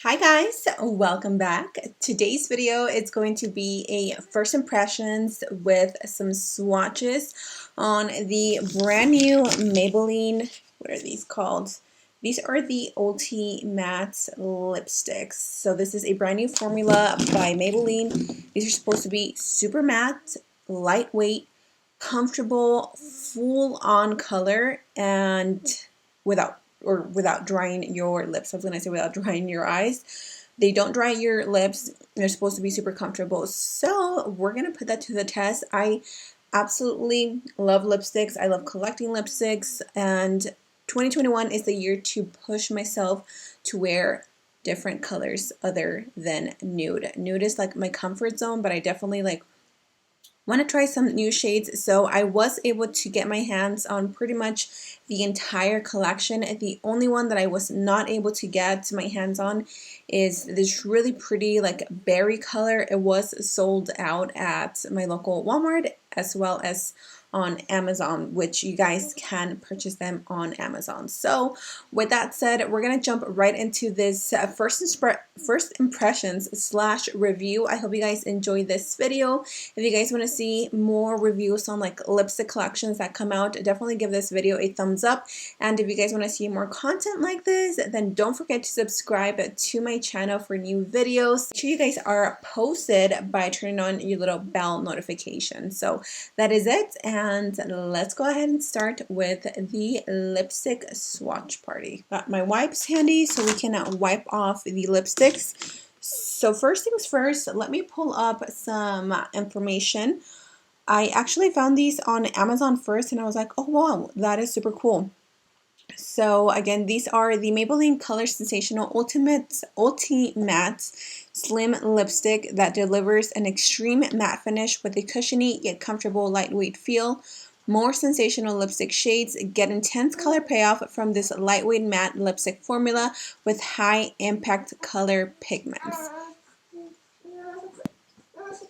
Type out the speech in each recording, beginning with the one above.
Hi guys, welcome back. Today's video is going to be a first impressions with some swatches on the brand new Maybelline, what are these called? These are the Ultimatte lipsticks. So this is a brand new formula by Maybelline. These are supposed to be super matte, lightweight, comfortable, full on color, and without drying your lips. I was gonna say without drying your eyes. They don't dry your lips. They're supposed to be super comfortable. So we're gonna put that to the test. I absolutely love lipsticks. I love collecting lipsticks, and 2021 is the year to push myself to wear different colors other than nude. Nude is like my comfort zone, but I definitely want to try some new shades. So I was able to get my hands on pretty much the entire collection. The only one that I was not able to get my hands on is this really pretty berry color. It was sold out at my local Walmart as well as on Amazon, which you guys can purchase them on Amazon. So with that said, we're gonna jump right into this first impressions / review. I hope you guys enjoy this video. If you guys want to see more reviews on lipstick collections that come out, definitely give this video a thumbs up. And if you guys want to see more content like this, then don't forget to subscribe to my channel for new videos. Make sure you guys are posted by turning on your little bell notification. So that is it, and let's go ahead and start with the lipstick swatch party. Got my wipes handy so we can wipe off the lipsticks. So first things first, let me pull up some information. I actually found these on Amazon first, and I was like, oh wow, that is super cool. So again, these are the Maybelline Color Sensational Ultimatte Slim Lipstick that delivers an extreme matte finish with a cushiony yet comfortable lightweight feel. More sensational lipstick shades get intense color payoff from this lightweight matte lipstick formula with high impact color pigments.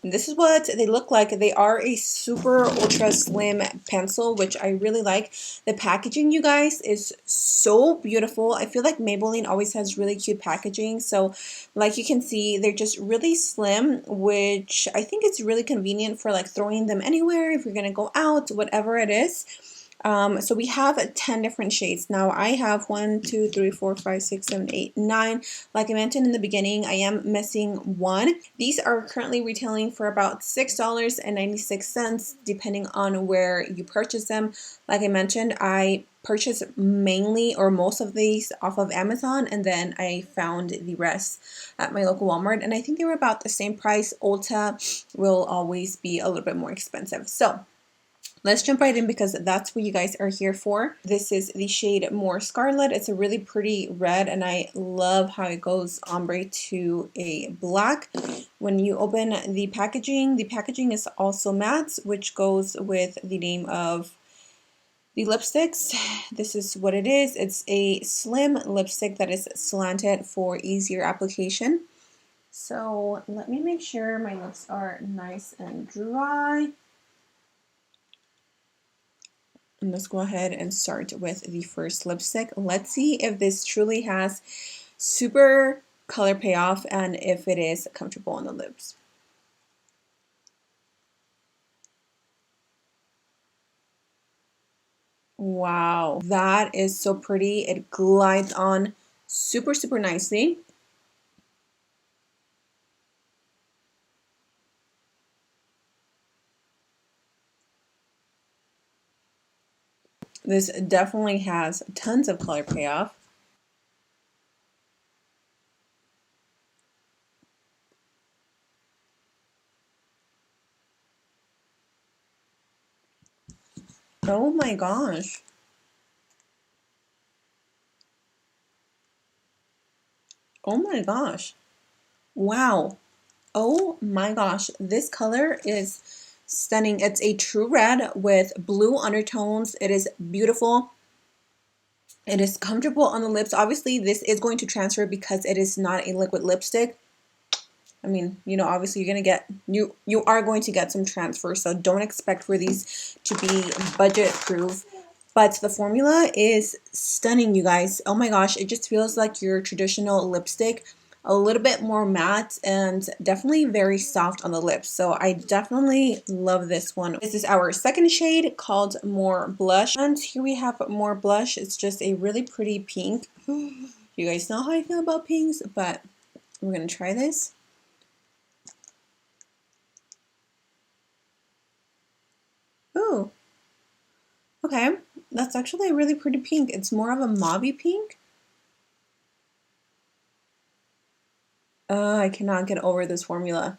This is what they look like. They are a super ultra slim pencil, which I really like. The packaging, you guys, is so beautiful. I feel like Maybelline always has really cute packaging. So like you can see, they're just really slim, which I think it's really convenient for throwing them anywhere if you're gonna go out, whatever it is. So we have 10 different shades. Now I have 1, 2, 3, 4, 5, 6, 7, 8, 9. Like I mentioned in the beginning, I am missing one. These are currently retailing for about $6.96 depending on where you purchase them. Like I mentioned, I purchased mainly or most of these off of Amazon, and then I found the rest at my local Walmart, and I think they were about the same price. Ulta will always be a little bit more expensive. So let's jump right in because that's what you guys are here for. This is the shade More Scarlet. It's a really pretty red, and I love how it goes ombre to a black. When you open the packaging is also matte, which goes with the name of the lipsticks. This is what it is. It's a slim lipstick that is slanted for easier application. So let me make sure my lips are nice and dry. And let's go ahead and start with the first lipstick. Let's see if this truly has super color payoff and if it is comfortable on the lips. Wow, that is so pretty. It glides on super nicely. This definitely has tons of color payoff. Oh my gosh. Oh my gosh. Wow. Oh my gosh. This color is stunning. It's a true red with blue undertones. It is beautiful. It is comfortable on the lips. Obviously, this is going to transfer because it is not a liquid lipstick. I mean, obviously you are going to get some transfer, so don't expect for these to be budget proof. But the formula is stunning, you guys. Oh my gosh, it just feels like your traditional lipstick. a little bit more matte and definitely very soft on the lips. So I definitely love this one. This is our second shade called More Blush. And here we have More Blush. It's just a really pretty pink. You guys know how I feel about pinks, but we're going to try this. Ooh. Okay. That's actually a really pretty pink. It's more of a mauvey pink. I cannot get over this formula.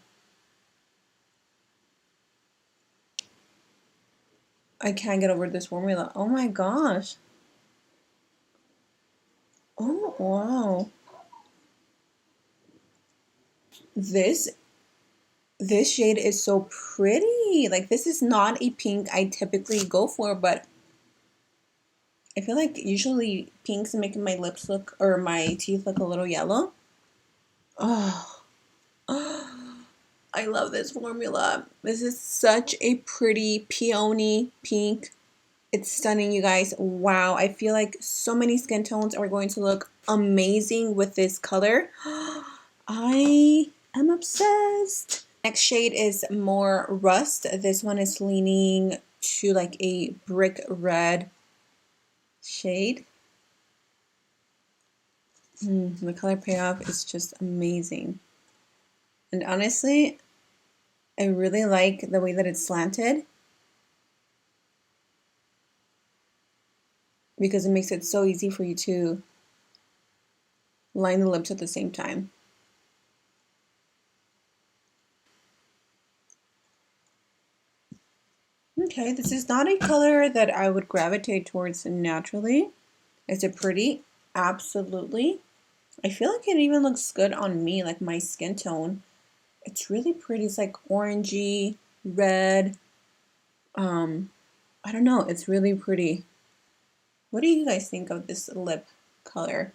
I can't get over this formula. Oh my gosh. Oh, wow. This shade is so pretty. Like, this is not a pink I typically go for, but I feel like usually pinks make my lips look, or my teeth look a little yellow. Oh, I love this formula. This is such a pretty peony pink. It's stunning, you guys. Wow, I feel like so many skin tones are going to look amazing with this color. I am obsessed. Next shade is More Rust. This one is leaning to like a brick red shade. The color payoff is just amazing. And honestly, I really like the way that it's slanted because it makes it so easy for you to line the lips at the same time. Okay, this is not a color that I would gravitate towards naturally. Is it pretty? Absolutely. I feel like it even looks good on me, like my skin tone. It's really pretty. It's like orangey, red. I don't know. It's really pretty. What do you guys think of this lip color?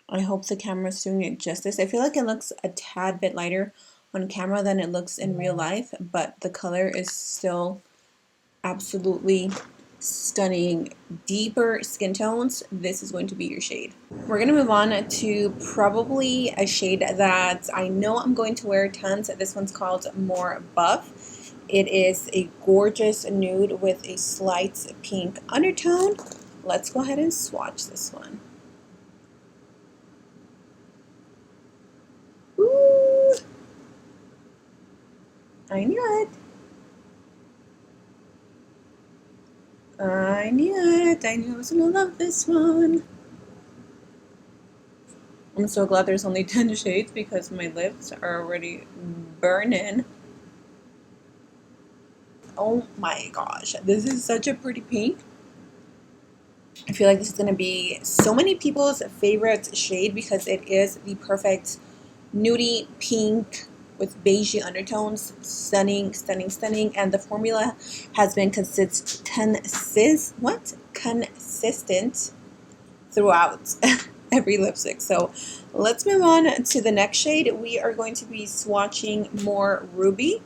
I hope the camera's doing it justice. I feel like it looks a tad bit lighter on camera than it looks in real life, but the color is still absolutely stunning. Deeper skin tones, this is going to be your shade. We're going to move on to probably a shade that I know I'm going to wear tons. This one's called More Buff. It is a gorgeous nude with a slight pink undertone. Let's go ahead and swatch this one. Ooh, I knew it. I knew it. I knew I was going to love this one. I'm so glad there's only 10 shades because my lips are already burning. Oh my gosh, this is such a pretty pink. I feel like this is going to be so many people's favorite shade because it is the perfect nudie pink with beigey undertones. Stunning, stunning, stunning. And the formula has been consistent throughout every lipstick. So let's move on to the next shade. We are going to be swatching More Ruby.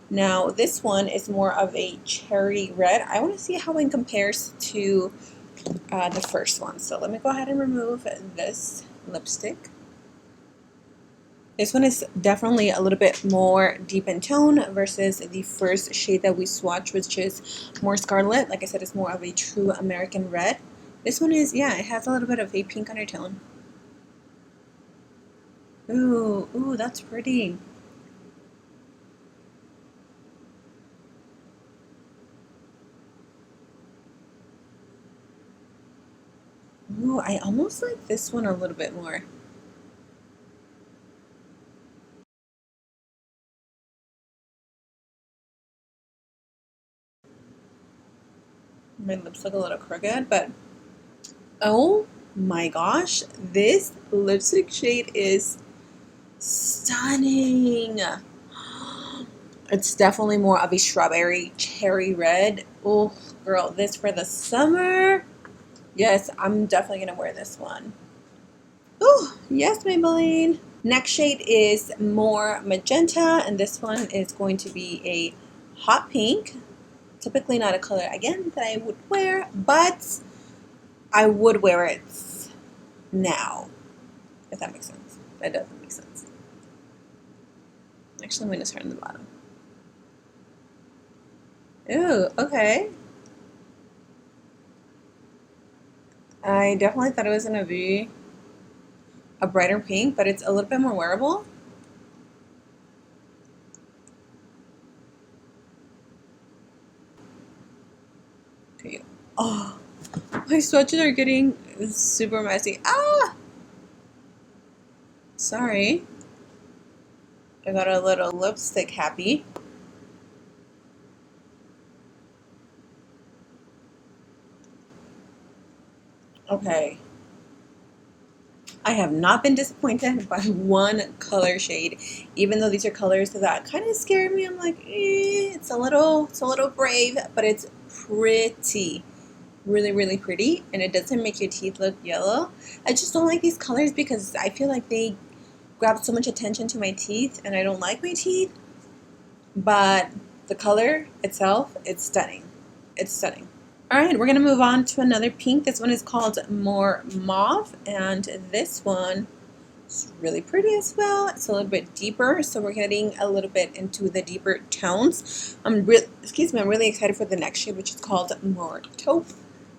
Now this one is more of a cherry red. I want to see how it compares to the first one. So let me go ahead and remove this lipstick. This one is definitely a little bit more deep in tone versus the first shade that we swatched, which is More Scarlet. Like I said, it's more of a true American red. This one is, yeah, it has a little bit of a pink undertone. Ooh, ooh, that's pretty. Ooh, I almost like this one a little bit more. My lips look a little crooked, but oh my gosh, this lipstick shade is stunning. It's definitely more of a strawberry cherry red. Oh, girl, this for the summer. Yes, I'm definitely going to wear this one. Oh, yes, Maybelline. Next shade is More Magenta, and this one is going to be a hot pink. Typically not a color, again, that I would wear, but I would wear it now, if that makes sense. That doesn't make sense. Actually, I'm going to start on the bottom. Ooh, okay. I definitely thought it was going to be a brighter pink, but it's a little bit more wearable. Okay. Oh, my swatches are getting super messy. Ah! Sorry. I got a little lipstick happy. Okay. I have not been disappointed by one color shade, even though these are colors that kind of scare me. I'm like, it's a little brave, but it's pretty, really pretty, and it doesn't make your teeth look yellow. I just don't like these colors because I feel like they grab so much attention to my teeth, and I don't like my teeth. But the color itself, it's stunning. It's stunning. Alright, we're going to move on to another pink. This one is called More Mauve, and this one is really pretty as well. It's a little bit deeper, so we're getting a little bit into the deeper tones. I'm really excited for the next shade, which is called More Taupe.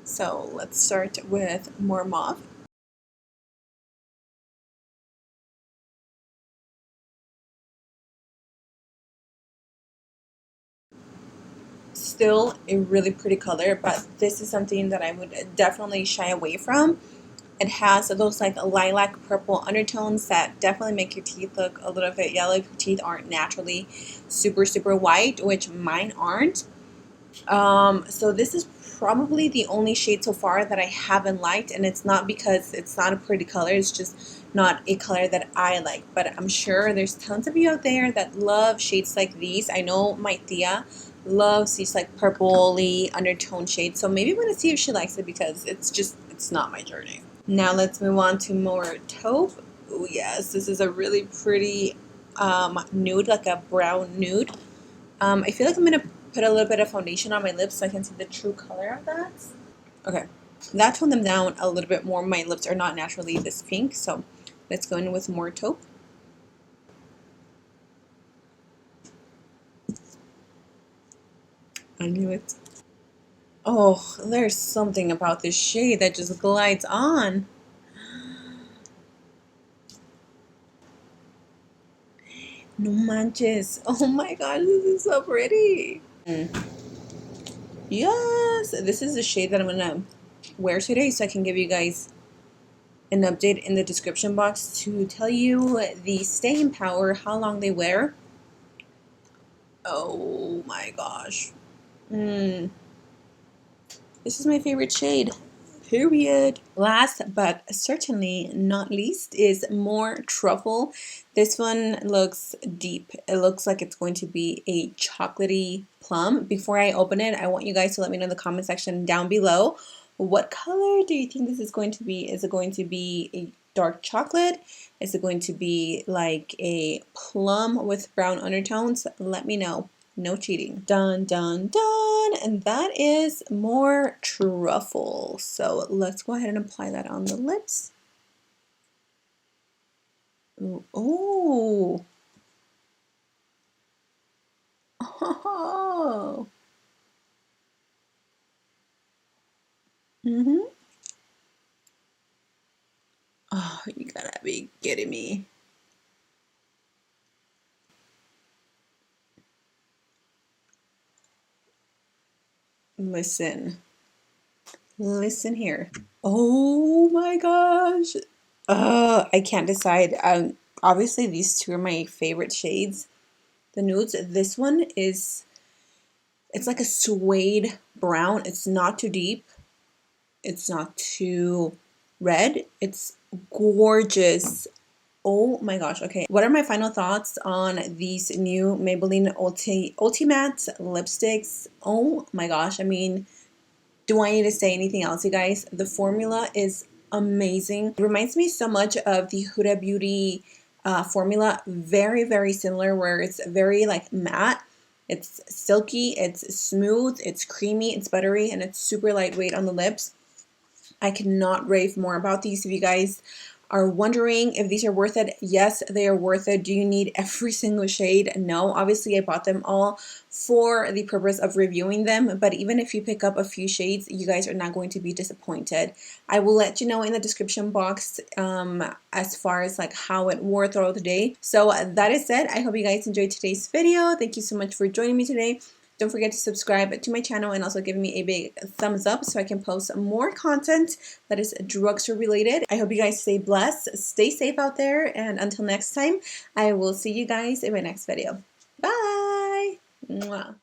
So let's start with More Mauve. Still a really pretty color, but this is something that I would definitely shy away from. It has those like lilac purple undertones that definitely make your teeth look a little bit yellow if your teeth aren't naturally super white, which mine aren't. So this is probably the only shade so far that I haven't liked, and it's not because it's not a pretty color, it's just not a color that I like. But I'm sure there's tons of you out there that love shades like these. I know my tia loves these like purpley undertone shades, so maybe I'm gonna see if she likes it because it's not my journey. Now let's move on to More Taupe. Oh yes, this is a really pretty nude, like a brown nude. I feel like I'm going to put a little bit of foundation on my lips so I can see the true color of that. Okay, that toned them down a little bit more. My lips are not naturally this pink, so let's go in with More Taupe. I knew it. Oh, there's something about this shade that just glides on. No manches. Oh my gosh, this is so pretty. Yes, this is the shade that I'm gonna wear today, so I can give you guys an update in the description box to tell you the staying power, how long they wear. Oh my gosh. This is my favorite shade. Period. Last but certainly not least is More Truffle. This one looks deep. It looks like it's going to be a chocolatey plum. Before I open it, I want you guys to let me know in the comment section down below, what color do you think this is going to be? Is it going to be a dark chocolate? Is it going to be like a plum with brown undertones? Let me know. No cheating. Dun, dun, dun. And that is More Truffle. So let's go ahead and apply that on the lips. Ooh. Oh. Oh. Mm-hmm. Oh, you gotta be kidding me. Listen. Listen here. Oh my gosh. I can't decide. Obviously these two are my favorite shades. The nudes. This one is, it's like a suede brown. It's not too deep. It's not too red. It's gorgeous. Oh my gosh. Okay. What are my final thoughts on these new Maybelline Ultimatte lipsticks? Oh my gosh. I mean, do I need to say anything else, you guys? The formula is amazing. It reminds me so much of the Huda Beauty formula. Very similar, where it's very like matte. It's silky, it's smooth, it's creamy, it's buttery, and it's super lightweight on the lips. I cannot rave more about these. If you guys are wondering if these are worth it, yes, they are worth it. Do you need every single shade? No. Obviously, I bought them all for the purpose of reviewing them, but even if you pick up a few shades, you guys are not going to be disappointed. I will let you know in the description box as far as like how it wore throughout the day. So that is it. I hope you guys enjoyed today's video. Thank you so much for joining me today. Don't forget to subscribe to my channel and also give me a big thumbs up so I can post more content that is drugstore related. I hope you guys stay blessed, stay safe out there, and until next time, I will see you guys in my next video. Bye! Mwah.